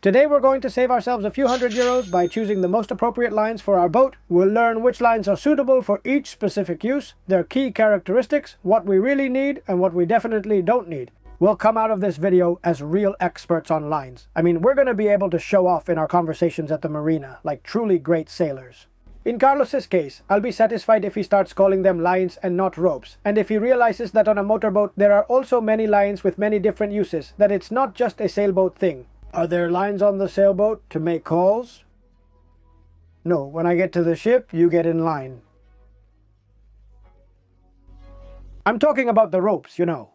Today we're going to save ourselves a few €100 by choosing the most appropriate lines for our boat. We'll learn which lines are suitable for each specific use, their key characteristics, what we really need and what we definitely don't need. We'll come out of this video as real experts on lines. I mean, we're going to be able to show off in our conversations at the marina like truly great sailors. In Carlos's case, I'll be satisfied if he starts calling them lines and not ropes, and if he realizes that on a motorboat there are also many lines with many different uses, that it's not just a sailboat thing. Are there lines on the sailboat to make calls? No, when I get to the ship, you get in line. I'm talking about the ropes, you know.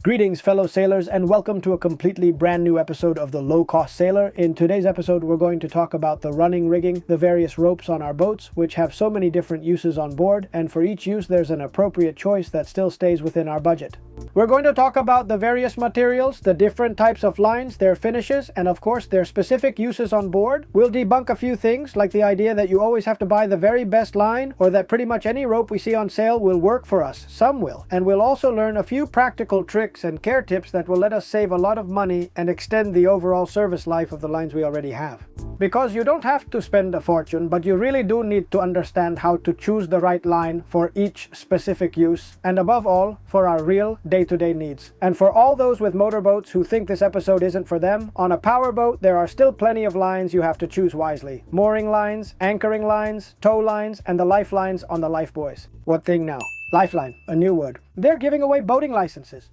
Greetings fellow sailors and welcome to a completely brand new episode of the Low Cost Sailor. In today's episode we're going to talk about the running rigging, the various ropes on our boats which have so many different uses on board, and for each use there's an appropriate choice that still stays within our budget. We're going to talk about the various materials, the different types of lines, their finishes, and of course their specific uses on board. We'll debunk a few things like the idea that you always have to buy the very best line or that pretty much any rope we see on sale will work for us. Some will. And we'll also learn a few practical tricks and care tips that will let us save a lot of money and extend the overall service life of the lines we already have. Because you don't have to spend a fortune, but you really do need to understand how to choose the right line for each specific use, and above all, for our real day-to-day needs. And for all those with motorboats who think this episode isn't for them, on a powerboat there are still plenty of lines you have to choose wisely. Mooring lines, anchoring lines, tow lines, and the lifelines on the lifebuoys. What thing now? Lifeline, a new word. They're giving away boating licenses.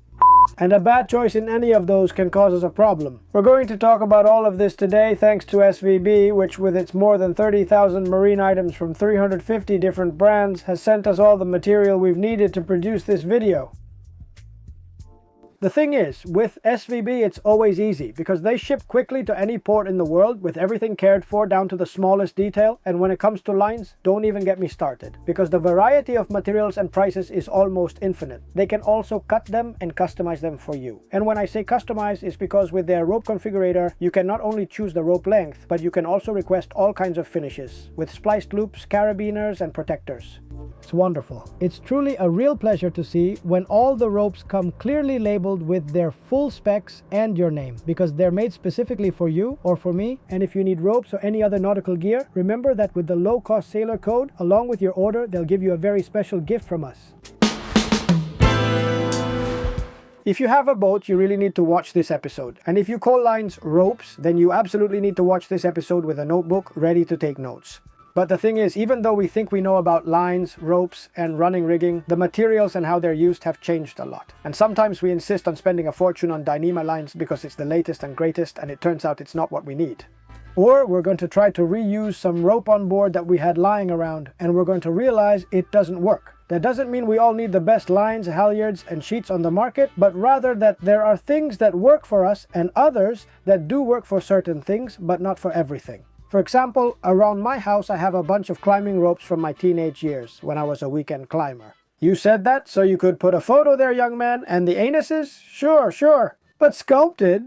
And a bad choice in any of those can cause us a problem. We're going to talk about all of this today thanks to SVB, which with its more than 30,000 marine items from 350 different brands has sent us all the material we've needed to produce this video. The thing is, with SVB it's always easy because they ship quickly to any port in the world with everything cared for down to the smallest detail, and when it comes to lines, don't even get me started because the variety of materials and prices is almost infinite. They can also cut them and customize them for you. And when I say customize, it's because with their rope configurator you can not only choose the rope length, but you can also request all kinds of finishes with spliced loops, carabiners, and protectors. It's wonderful. It's truly a real pleasure to see when all the ropes come clearly labeled with their full specs and your name, because they're made specifically for you or for me. And if you need ropes or any other nautical gear, remember that with the Low Cost Sailor code, along with your order, they'll give you a very special gift from us. If you have a boat, you really need to watch this episode. And if you call lines ropes, then you absolutely need to watch this episode with a notebook ready to take notes. But the thing is, even though we think we know about lines, ropes, and running rigging, the materials and how they're used have changed a lot. And sometimes we insist on spending a fortune on Dyneema lines because it's the latest and greatest, and it turns out it's not what we need. Or we're going to try to reuse some rope on board that we had lying around, and we're going to realize it doesn't work. That doesn't mean we all need the best lines, halyards, and sheets on the market, but rather that there are things that work for us and others that do work for certain things, but not for everything. For example, around my house I have a bunch of climbing ropes from my teenage years, when I was a weekend climber. You said that so you could put a photo there, young man, and the anuses? Sure. But sculpted,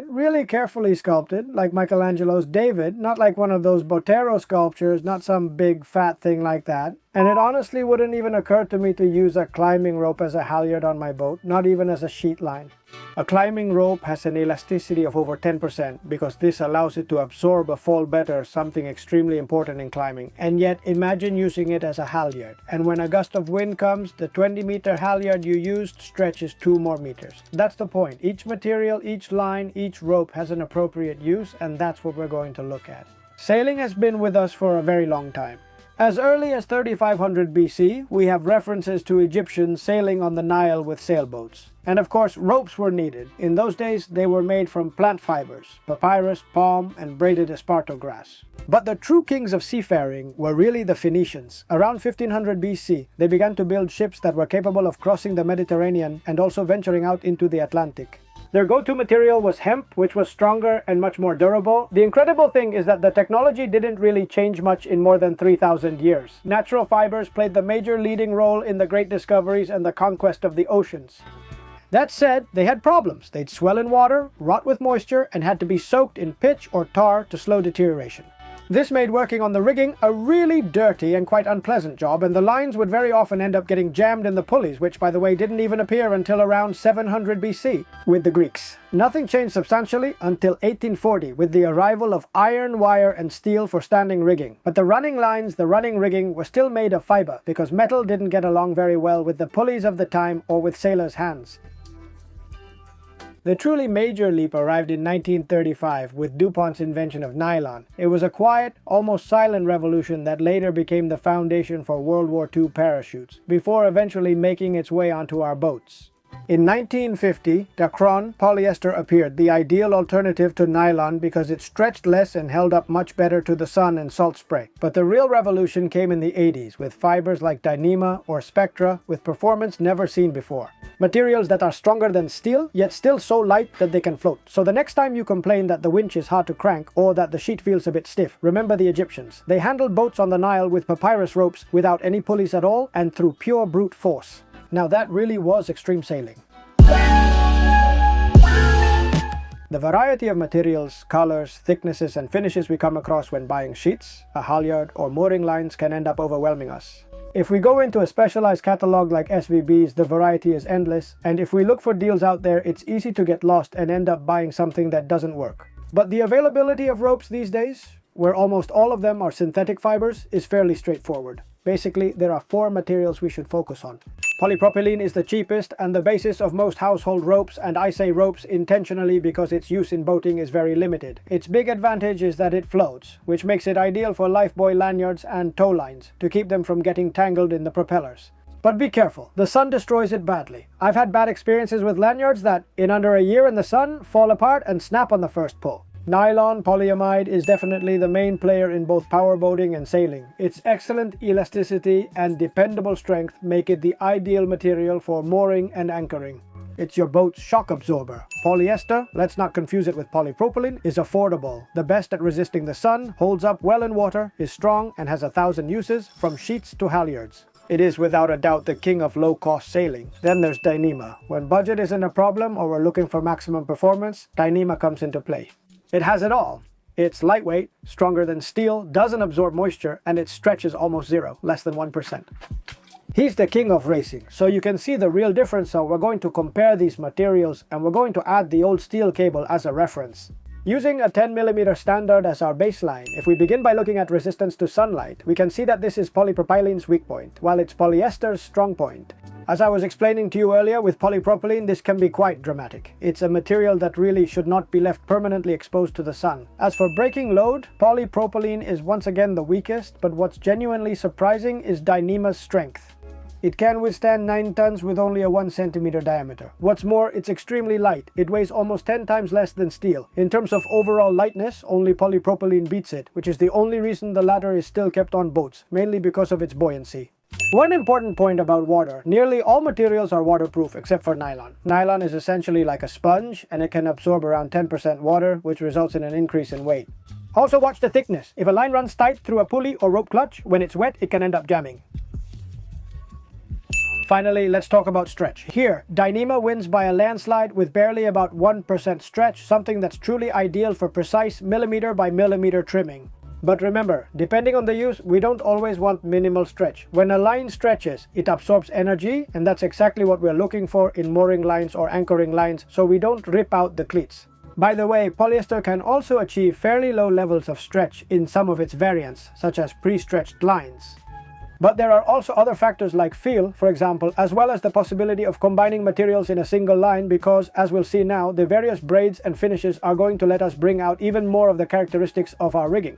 really carefully sculpted, like Michelangelo's David, not like one of those Botero sculptures, not some big fat thing like that. And it honestly wouldn't even occur to me to use a climbing rope as a halyard on my boat, not even as a sheet line. A climbing rope has an elasticity of over 10% because this allows it to absorb a fall better, something extremely important in climbing. And yet imagine using it as a halyard. And when a gust of wind comes, the 20-meter halyard you used stretches 2 more meters. That's the point. Each material, each line, each rope has an appropriate use, and that's what we're going to look at. Sailing has been with us for a very long time. As early as 3500 BC, we have references to Egyptians sailing on the Nile with sailboats. And of course, ropes were needed. In those days, they were made from plant fibers, papyrus, palm, and braided esparto grass. But the true kings of seafaring were really the Phoenicians. Around 1500 BC, they began to build ships that were capable of crossing the Mediterranean and also venturing out into the Atlantic. Their go-to material was hemp, which was stronger and much more durable. The incredible thing is that the technology didn't really change much in more than 3,000 years. Natural fibers played the major leading role in the great discoveries and the conquest of the oceans. That said, they had problems. They'd swell in water, rot with moisture, and had to be soaked in pitch or tar to slow deterioration. This made working on the rigging a really dirty and quite unpleasant job, and the lines would very often end up getting jammed in the pulleys, which by the way didn't even appear until around 700 BC with the Greeks. Nothing changed substantially until 1840 with the arrival of iron, wire and steel for standing rigging. But the running lines, the running rigging, were still made of fiber because metal didn't get along very well with the pulleys of the time or with sailors' hands. The truly major leap arrived in 1935 with DuPont's invention of nylon. It was a quiet, almost silent revolution that later became the foundation for World War II parachutes, before eventually making its way onto our boats. In 1950, Dacron polyester appeared, the ideal alternative to nylon because it stretched less and held up much better to the sun and salt spray. But the real revolution came in the 80s with fibers like Dyneema or Spectra with performance never seen before. Materials that are stronger than steel, yet still so light that they can float. So the next time you complain that the winch is hard to crank or that the sheet feels a bit stiff, remember the Egyptians. They handled boats on the Nile with papyrus ropes without any pulleys at all and through pure brute force. Now that really was extreme sailing. The variety of materials, colors, thicknesses and finishes we come across when buying sheets, a halyard or mooring lines can end up overwhelming us. If we go into a specialized catalog like SVB's, the variety is endless, and if we look for deals out there, it's easy to get lost and end up buying something that doesn't work. But the availability of ropes these days, where almost all of them are synthetic fibers, is fairly straightforward. Basically, there are 4 materials we should focus on. Polypropylene is the cheapest and the basis of most household ropes, and I say ropes intentionally because its use in boating is very limited. Its big advantage is that it floats, which makes it ideal for lifebuoy lanyards and tow lines, to keep them from getting tangled in the propellers. But be careful, the sun destroys it badly. I've had bad experiences with lanyards that, in under a year in the sun, fall apart and snap on the first pull. Nylon polyamide is definitely the main player in both powerboating and sailing. Its excellent elasticity and dependable strength make it the ideal material for mooring and anchoring. It's your boat's shock absorber. Polyester, let's not confuse it with polypropylene, is affordable, the best at resisting the sun, holds up well in water, is strong and has 1,000 uses, from sheets to halyards. It is without a doubt the king of low-cost sailing. Then there's Dyneema. When budget isn't a problem or we're looking for maximum performance, Dyneema comes into play. It has it all. It's lightweight, stronger than steel, doesn't absorb moisture, and its stretch is almost zero, less than 1%. He's the king of racing, so you can see the real difference. So we're going to compare these materials and we're going to add the old steel cable as a reference. Using a 10mm standard as our baseline, if we begin by looking at resistance to sunlight, we can see that this is polypropylene's weak point, while it's polyester's strong point. As I was explaining to you earlier, with polypropylene this can be quite dramatic. It's a material that really should not be left permanently exposed to the sun. As for breaking load, polypropylene is once again the weakest, but what's genuinely surprising is Dyneema's strength. It can withstand 9 tons with only a 1 centimeter diameter. What's more, it's extremely light. It weighs almost 10 times less than steel. In terms of overall lightness, only polypropylene beats it, which is the only reason the latter is still kept on boats, mainly because of its buoyancy. One important point about water: nearly all materials are waterproof except for nylon. Nylon is essentially like a sponge and it can absorb around 10% water, which results in an increase in weight. Also watch the thickness. If a line runs tight through a pulley or rope clutch, when it's wet it can end up jamming. Finally, let's talk about stretch. Here, Dyneema wins by a landslide with barely about 1% stretch, something that's truly ideal for precise millimeter by millimeter trimming. But remember, depending on the use, we don't always want minimal stretch. When a line stretches, it absorbs energy, and that's exactly what we're looking for in mooring lines or anchoring lines, so we don't rip out the cleats. By the way, polyester can also achieve fairly low levels of stretch in some of its variants, such as pre-stretched lines. But there are also other factors like feel, for example, as well as the possibility of combining materials in a single line because, as we'll see now, the various braids and finishes are going to let us bring out even more of the characteristics of our rigging.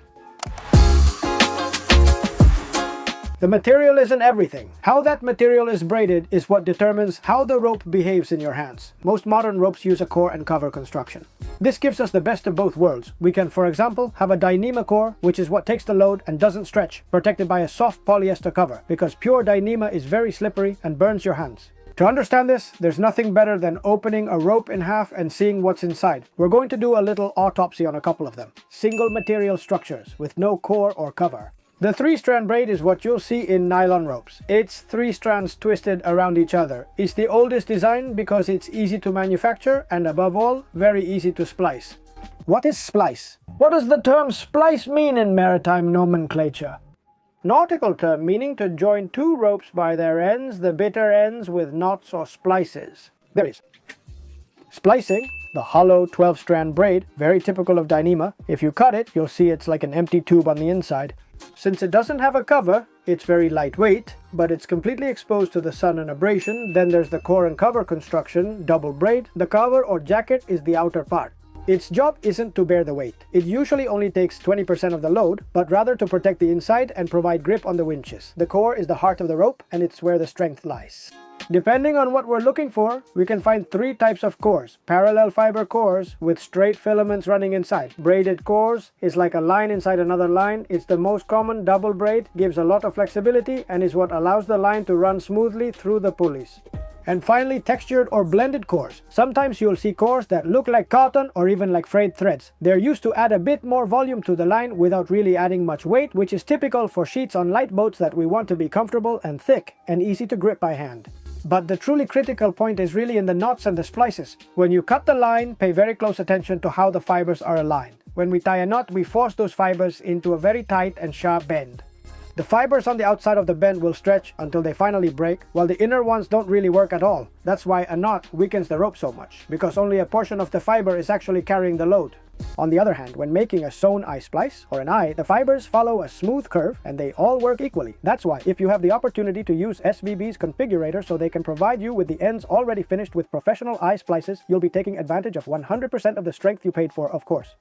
The material isn't everything. How that material is braided is what determines how the rope behaves in your hands. Most modern ropes use a core and cover construction. This gives us the best of both worlds. We can, for example, have a Dyneema core, which is what takes the load and doesn't stretch, protected by a soft polyester cover, because pure Dyneema is very slippery and burns your hands. To understand this, there's nothing better than opening a rope in half and seeing what's inside. We're going to do a little autopsy on a couple of them. Single material structures with no core or cover. The 3-strand braid is what you'll see in nylon ropes. It's 3 strands twisted around each other. It's the oldest design because it's easy to manufacture and above all, very easy to splice. What is splice? What does the term splice mean in maritime nomenclature? Nautical term meaning to join 2 ropes by their ends, the bitter ends with knots or splices. There is. Splicing, the hollow 12-strand braid, very typical of Dyneema. If you cut it, you'll see it's like an empty tube on the inside. Since it doesn't have a cover, it's very lightweight, but it's completely exposed to the sun and abrasion. Then there's the core and cover construction, double braid. The cover or jacket is the outer part. Its job isn't to bear the weight. It usually only takes 20% of the load, but rather to protect the inside and provide grip on the winches. The core is the heart of the rope, and it's where the strength lies. Depending on what we're looking for, we can find 3 types of cores. Parallel fiber cores with straight filaments running inside. Braided cores is like a line inside another line. It's the most common. Double braid gives a lot of flexibility and is what allows the line to run smoothly through the pulleys. And finally, textured or blended cores. Sometimes you'll see cores that look like cotton or even like frayed threads. They're used to add a bit more volume to the line without really adding much weight, which is typical for sheets on light boats that we want to be comfortable and thick and easy to grip by hand. But the truly critical point is really in the knots and the splices. When you cut the line, pay very close attention to how the fibers are aligned. When we tie a knot, we force those fibers into a very tight and sharp bend. The fibers on the outside of the bend will stretch until they finally break, while the inner ones don't really work at all. That's why a knot weakens the rope so much, because only a portion of the fiber is actually carrying the load. On the other hand, when making a sewn eye splice, or an eye, the fibers follow a smooth curve and they all work equally. That's why, if you have the opportunity to use SVB's configurator so they can provide you with the ends already finished with professional eye splices, you'll be taking advantage of 100% of the strength you paid for, of course.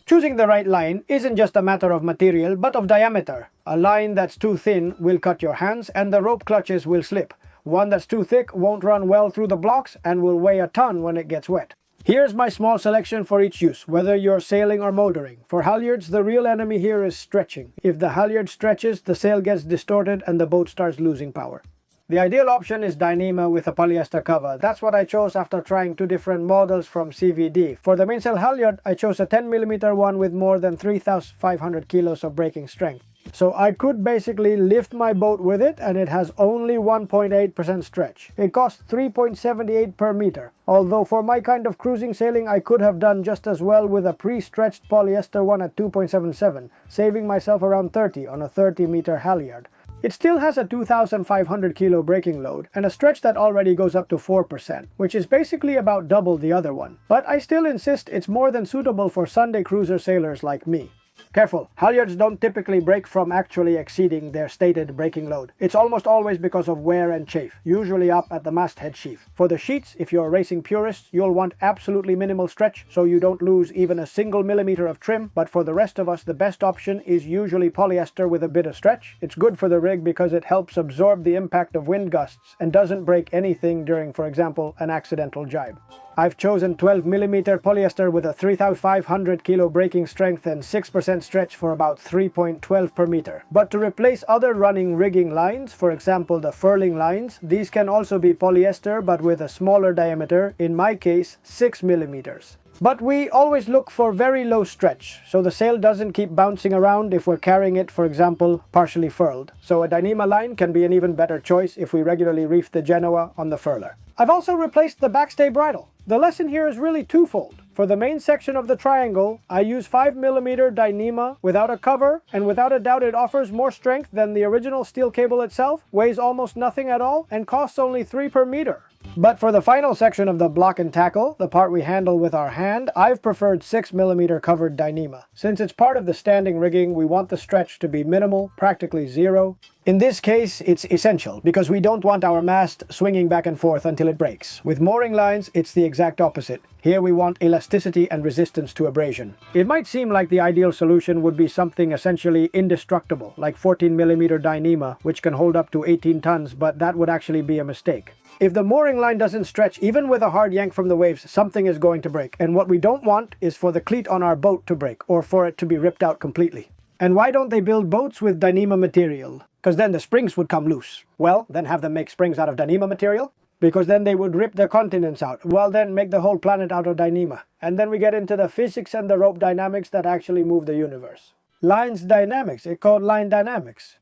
Choosing the right line isn't just a matter of material, but of diameter. A line that's too thin will cut your hands and the rope clutches will slip. One that's too thick won't run well through the blocks and will weigh a ton when it gets wet. Here's my small selection for each use, whether you're sailing or motoring. For halyards, the real enemy here is stretching. If the halyard stretches, the sail gets distorted and the boat starts losing power. The ideal option is Dyneema with a polyester cover. That's what I chose after trying 2 different models from CVD. For the mainsail halyard, I chose a 10mm one with more than 3,500 kilos of braking strength. So I could basically lift my boat with it, and it has only 1.8% stretch. It costs $3.78 per meter. Although for my kind of cruising sailing, I could have done just as well with a pre-stretched polyester one at 2.77, saving myself around 30 on a 30-meter halyard. It still has a 2,500 kilo braking load and a stretch that already goes up to 4%, which is basically about double the other one. But I still insist it's more than suitable for Sunday cruiser sailors like me. Careful, halyards don't typically break from actually exceeding their stated braking load. It's almost always because of wear and chafe, usually up at the masthead sheath. For the sheets, if you're racing purists, you'll want absolutely minimal stretch so you don't lose even a single millimeter of trim, but for the rest of us, the best option is usually polyester with a bit of stretch. It's good for the rig because it helps absorb the impact of wind gusts and doesn't break anything during, for example, an accidental jibe. I've chosen 12mm polyester with a 3,500 kilo braking strength and 6% stretch for about 3.12 per meter. But to replace other running rigging lines, for example the furling lines, these can also be polyester but with a smaller diameter, in my case 6mm. But we always look for very low stretch, so the sail doesn't keep bouncing around if we're carrying it, for example, partially furled. So a Dyneema line can be an even better choice if we regularly reef the Genoa on the furler. I've also replaced the backstay bridle. The lesson here is really twofold. For the main section of the triangle, I use 5mm Dyneema without a cover, and without a doubt it offers more strength than the original steel cable itself, weighs almost nothing at all, and costs only $3 per meter. But for the final section of the block and tackle, the part we handle with our hand, I've preferred 6mm covered Dyneema. Since it's part of the standing rigging, we want the stretch to be minimal, practically zero. In this case, it's essential, because we don't want our mast swinging back and forth until it breaks. With mooring lines, it's the exact opposite. Here we want elasticity and resistance to abrasion. It might seem like the ideal solution would be something essentially indestructible, like 14mm Dyneema, which can hold up to 18 tons, but that would actually be a mistake. If the mooring line doesn't stretch, even with a hard yank from the waves, something is going to break. And what we don't want is for the cleat on our boat to break, or for it to be ripped out completely. And why don't they build boats with Dyneema material? because then the springs would come loose. Well, then have them make springs out of Dyneema material, because then they would rip the continents out. Well, then make the whole planet out of Dyneema. And then we get into the physics and the rope dynamics that actually move the universe. Lines dynamics, it's called line dynamics.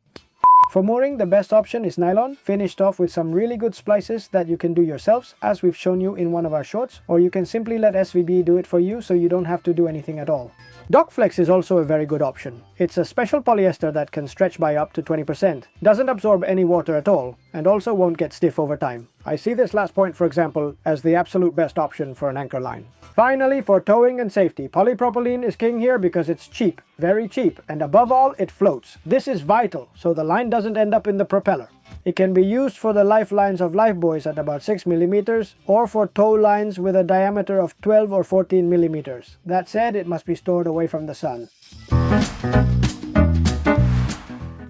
For mooring, the best option is nylon, finished off with some really good splices that you can do yourselves, as we've shown you in one of our shorts, or you can simply let SVB do it for you so you don't have to do anything at all. Dockflex is also a very good option. It's a special polyester that can stretch by up to 20%, doesn't absorb any water at all, and also won't get stiff over time. I see this last point, for example, as the absolute best option for an anchor line. Finally, for towing and safety, polypropylene is king here because it's cheap, very cheap, and above all, it floats. This is vital, so the line doesn't end up in the propeller. It can be used for the lifelines of lifebuoys at about 6 mm, or for tow lines with a diameter of 12 or 14 mm. That said, it must be stored away from the sun.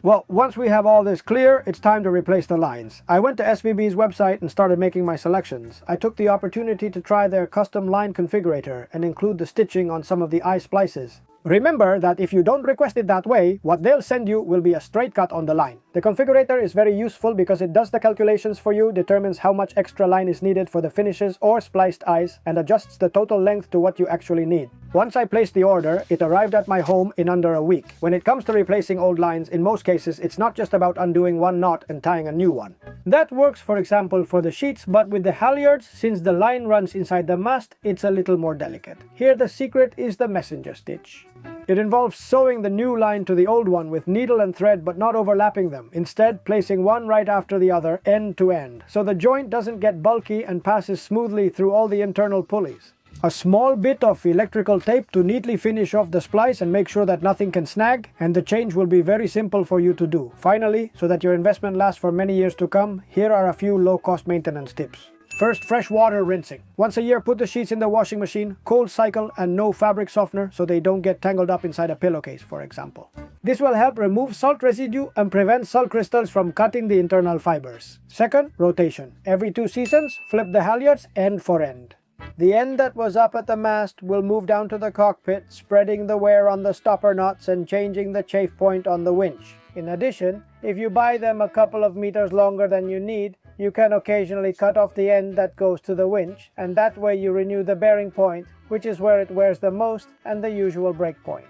Well, once we have all this clear, it's time to replace the lines. I went to SVB's website and started making my selections. I took the opportunity to try their custom line configurator and include the stitching on some of the eye splices. Remember that if you don't request it that way, what they'll send you will be a straight cut on the line. The configurator is very useful because it does the calculations for you, determines how much extra line is needed for the finishes or spliced eyes, and adjusts the total length to what you actually need. Once I placed the order, it arrived at my home in under a week. When it comes to replacing old lines, in most cases, it's not just about undoing one knot and tying a new one. That works, for example, for the sheets, but with the halyards, since the line runs inside the mast, it's a little more delicate. Here the secret is the messenger stitch. It involves sewing the new line to the old one with needle and thread but not overlapping them, instead placing one right after the other end to end, so the joint doesn't get bulky and passes smoothly through all the internal pulleys. A small bit of electrical tape to neatly finish off the splice and make sure that nothing can snag, and the change will be very simple for you to do. Finally, so that your investment lasts for many years to come, here are a few low-cost maintenance tips. First, fresh water rinsing. Once a year, put the sheets in the washing machine, cold cycle, and no fabric softener so they don't get tangled up inside a pillowcase, for example. This will help remove salt residue and prevent salt crystals from cutting the internal fibers. Second, rotation. Every 2 seasons, flip the halyards end for end. The end that was up at the mast will move down to the cockpit, spreading the wear on the stopper knots and changing the chafe point on the winch. In addition, if you buy them a couple of meters longer than you need, you can occasionally cut off the end that goes to the winch, and that way you renew the bearing point, which is where it wears the most, and the usual break point.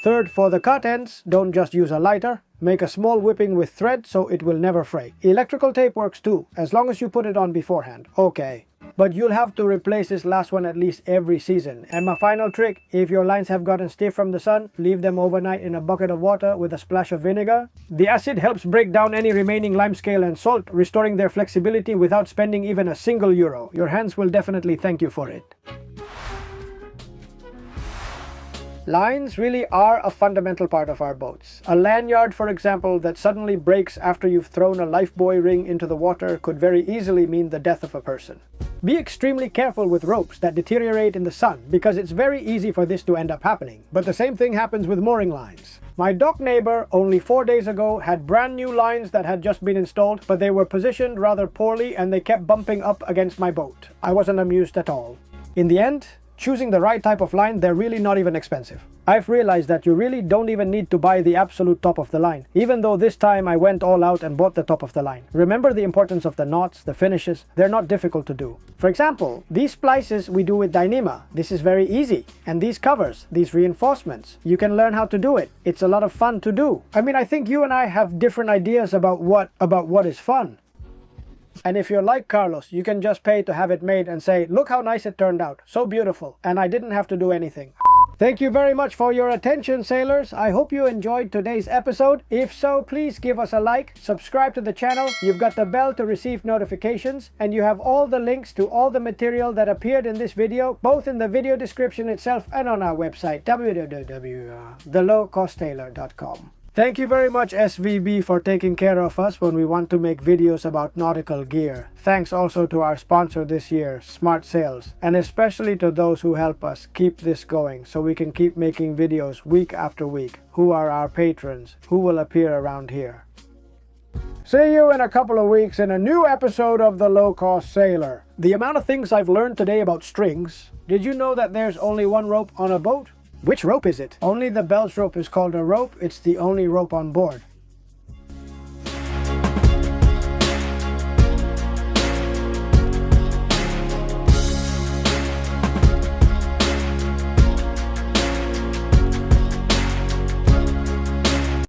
Third, for the cut ends, don't just use a lighter. Make a small whipping with thread so it will never fray. Electrical tape works too, as long as you put it on beforehand. Okay. But you'll have to replace this last one at least every season. And my final trick, if your lines have gotten stiff from the sun, leave them overnight in a bucket of water with a splash of vinegar. The acid helps break down any remaining limescale and salt, restoring their flexibility without spending even a single euro. Your hands will definitely thank you for it. Lines really are a fundamental part of our boats. A lanyard, for example, that suddenly breaks after you've thrown a lifebuoy ring into the water could very easily mean the death of a person. Be extremely careful with ropes that deteriorate in the sun, because it's very easy for this to end up happening. But the same thing happens with mooring lines. My dock neighbor, only 4 days ago, had brand new lines that had just been installed, but they were positioned rather poorly and they kept bumping up against my boat. I wasn't amused at all. In the end, choosing the right type of line, they're really not even expensive. I've realized that you really don't even need to buy the absolute top of the line, even though this time I went all out and bought the top of the line. Remember the importance of the knots, the finishes, they're not difficult to do. For example, these splices we do with Dyneema. This is very easy. And these covers, these reinforcements, you can learn how to do it. It's a lot of fun to do. I mean, I think you and I have different ideas about what is fun. And if you're like Carlos, you can just pay to have it made and say, look how nice it turned out, so beautiful, and I didn't have to do anything. Thank you very much for your attention, sailors. I hope you enjoyed today's episode. If so, please give us a like, subscribe to the channel, you've got the bell to receive notifications, and you have all the links to all the material that appeared in this video, both in the video description itself and on our website, www.thelowcostsailor.com. Thank you very much, SVB, for taking care of us when we want to make videos about nautical gear. Thanks also to our sponsor this year, Smart Sails, and especially to those who help us keep this going so we can keep making videos week after week, who are our patrons, who will appear around here. See you in a couple of weeks in a new episode of The Low Cost Sailor. The amount of things I've learned today about strings. Did you know that there's only one rope on a boat? Which rope is it? Only the belch rope is called a rope. It's the only rope on board.